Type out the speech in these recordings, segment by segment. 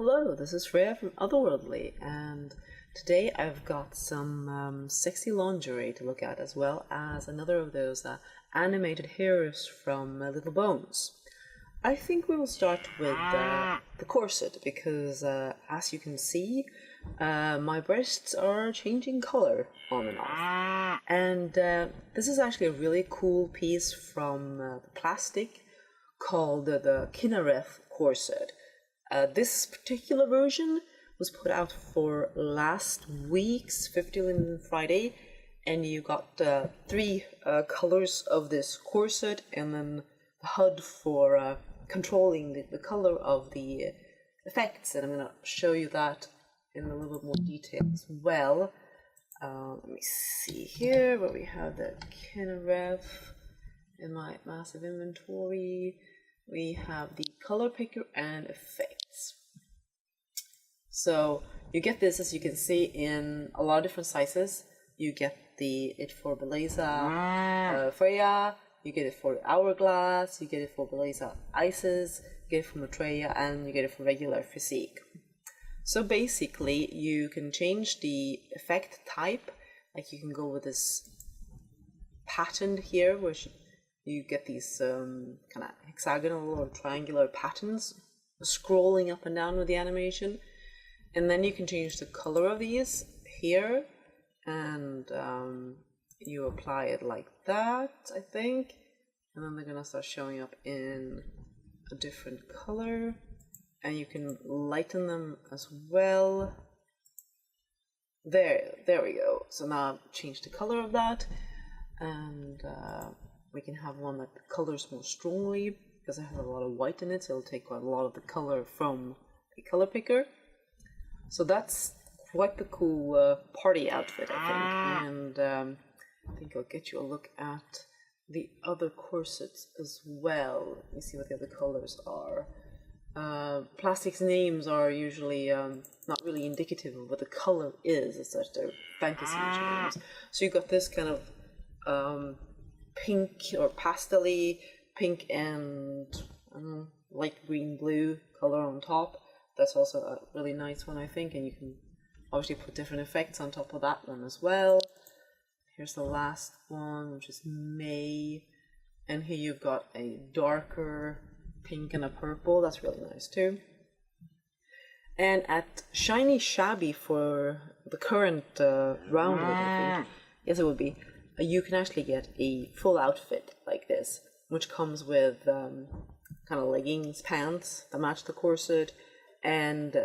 Hello, this is Freya from Otherworldly, and today I've got some sexy lingerie to look at, as well as another of those animated hairs from Little Bones. I think we will start with the corset because, as you can see, my breasts are changing color on and off. And this is actually a really cool piece from the plastic called the Kinnareff corset. This particular version was put out for last week's 50 Friday, and you got three colors of this corset, and then the HUD for controlling the color of the effects. And I'm going to show you that in a little bit more detail as well. Let me see here where we have the Kinnareff in my massive inventory. We have the color picker and effects. So you get this, as you can see, in a lot of different sizes. You get it for Beleza Freya, you get it for Hourglass, you get it for Beleza Isis, you get it for Maitreya, and you get it for regular Physique. So basically, you can change the effect type. Like you can go with this pattern here, which you get these kind of hexagonal or triangular patterns scrolling up and down with the animation. And then you can change the color of these here, and you apply it like that, I think. And then they're going to start showing up in a different color. And you can lighten them as well. There we go. So now I've changed the color of that. And we can have one that colors more strongly because it has a lot of white in it, so it'll take quite a lot of the color from the color picker. So that's quite the cool party outfit, I think. And I think I'll get you a look at the other corsets as well. Let me see what the other colors are. Plastic's names are usually not really indicative of what the color is, as such. They're fantasy names. So you've got this kind of pink or pastel-y pink and light green blue color on top. That's also a really nice one, I think, and you can obviously put different effects on top of that one as well. Here's the last one, which is May, and here you've got a darker pink and a purple. That's really nice too. And at Shiny Shabby for the current round, I think, yes it would be, you can actually get a full outfit like this, which comes with kind of leggings, pants that match the corset, and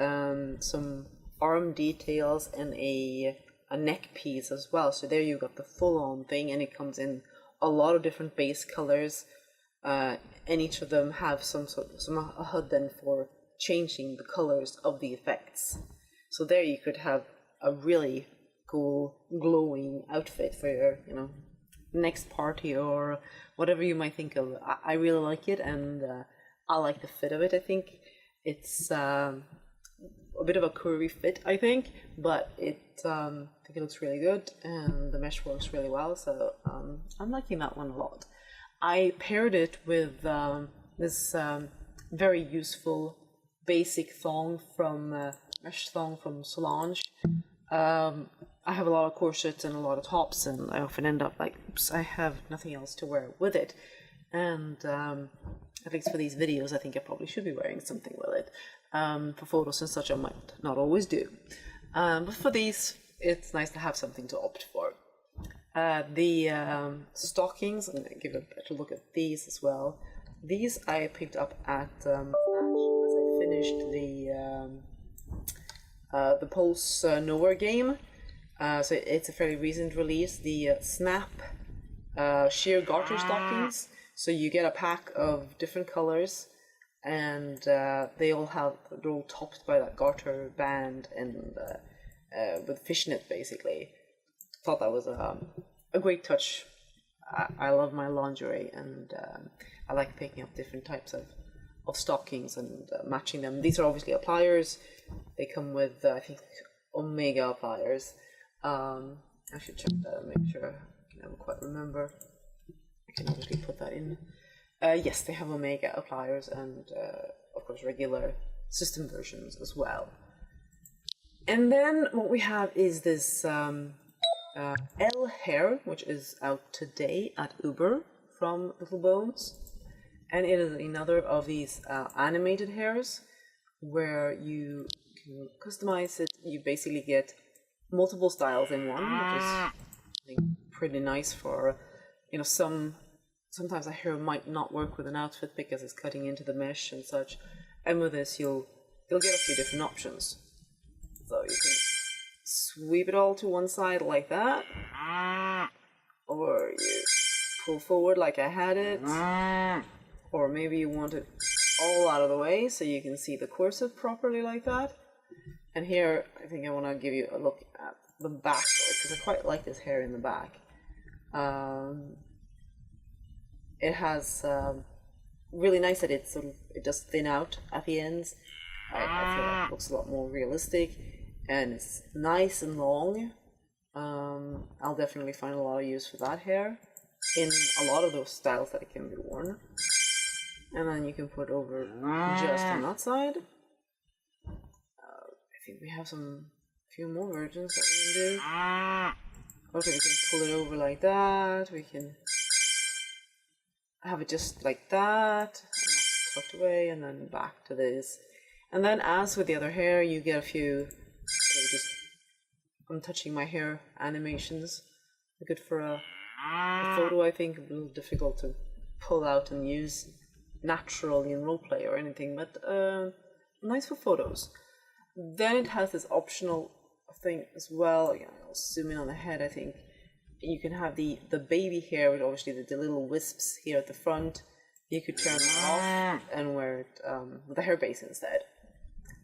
some arm details and a neck piece as well. So there you got the full-on thing, and it comes in a lot of different base colors, and each of them have some a HUD then for changing the colors of the effects. So there you could have a really cool glowing outfit for your next party or whatever you might think of. I really like it, and I like the fit of it. I think it's a bit of a curvy fit, I think, but I think it looks really good, and the mesh works really well, so I'm liking that one a lot. I paired it with this very useful basic thong from mesh thong from Solange. I have a lot of corsets and a lot of tops, and I often end up like, oops, I have nothing else to wear with it. And at least for these videos, I think I probably should be wearing something with it. For photos and such, I might not always do. But for these, it's nice to have something to opt for. The stockings, I'm going to give a better look at these as well. These I picked up at Flash as I finished the Pulse Nowhere game. So it's a fairly recent release, the Snap sheer garter stockings. So you get a pack of different colors, and they're all topped by that garter band and with fishnet, basically. Thought that was a great touch. I love my lingerie, and I like picking up different types of stockings and matching them. These are obviously pliers. They come with, I think, Omega pliers. I should check that and make sure. I can never quite remember. I can obviously put that in. Yes, they have Omega pliers and, of course, regular system versions as well. And then what we have is this L hair, which is out today at Uber from Little Bones. And it is another of these animated hairs where you can customize it. You basically get multiple styles in one, which is I think pretty nice for, you know, sometimes a hair might not work with an outfit because it's cutting into the mesh and such. And with this you'll get a few different options. So you can sweep it all to one side like that, or you pull forward like I had it, or maybe you want it all out of the way so you can see the corset properly like that. And here I think I want to give you a look at the back of it because I quite like this hair in the back. It has really nice that it does thin out at the ends. I feel like it looks a lot more realistic, and it's nice and long. I'll definitely find a lot of use for that hair in a lot of those styles that it can be worn. And then you can put over just on that side. I think we have a few more versions that we can do. Okay, we can pull it over like that. We can have it just like that, and tucked away, and then back to this. And then, as with the other hair, you get a few I'm touching my hair animations. They're good for a photo, I think. A little difficult to pull out and use naturally in roleplay or anything, but nice for photos. Then it has this optional thing as well. Again, I'll zoom in on the head. I think you can have the baby hair with obviously the little wisps here at the front. You could turn it off and wear it with a hair base instead.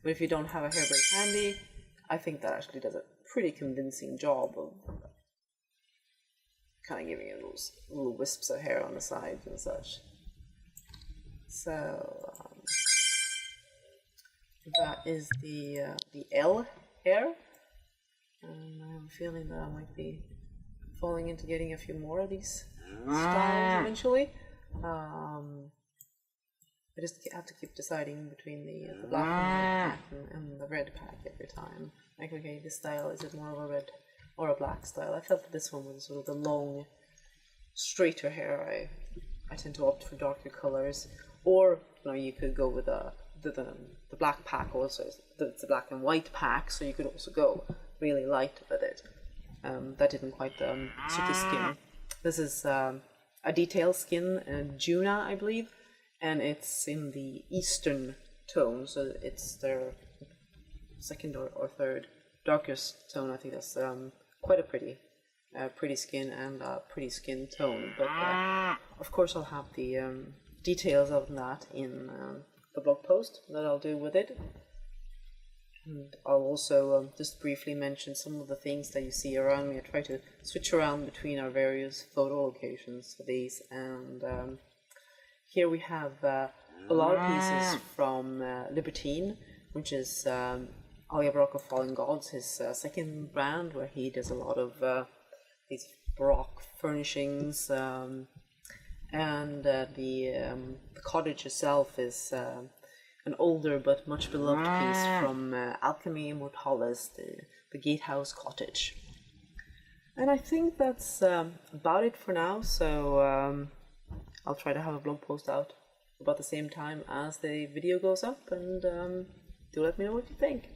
But if you don't have a hair base handy, I think that actually does a pretty convincing job of kind of giving you those little wisps of hair on the sides and such. So that is the L hair, and I have a feeling that I might be falling into getting a few more of these styles eventually. I just have to keep deciding between the black and white pack and the red pack every time. Like, okay, this style, is it more of a red or a black style? I felt that this one was sort of the long, straighter hair. I tend to opt for darker colors. Or, you know, you could go with the black pack also. It's a black and white pack, so you could also go really light with it. That didn't quite suit the skin. This is a detail skin, Juna, I believe, and it's in the Eastern tone, so it's their second or third darkest tone. I think that's quite a pretty skin and a pretty skin tone. But of course, I'll have the details of that in the blog post that I'll do with it. And I'll also just briefly mention some of the things that you see around me. I try to switch around between our various photo locations for these. And here we have a lot of pieces from Libertine, which is Alia Baroque of Fallen Gods, his second brand, where he does a lot of these Baroque furnishings. And the cottage itself is an older but much beloved piece from Alchemy Immortalis, the Gatehouse Cottage. And I think that's about it for now, so I'll try to have a blog post out about the same time as the video goes up, and do let me know what you think.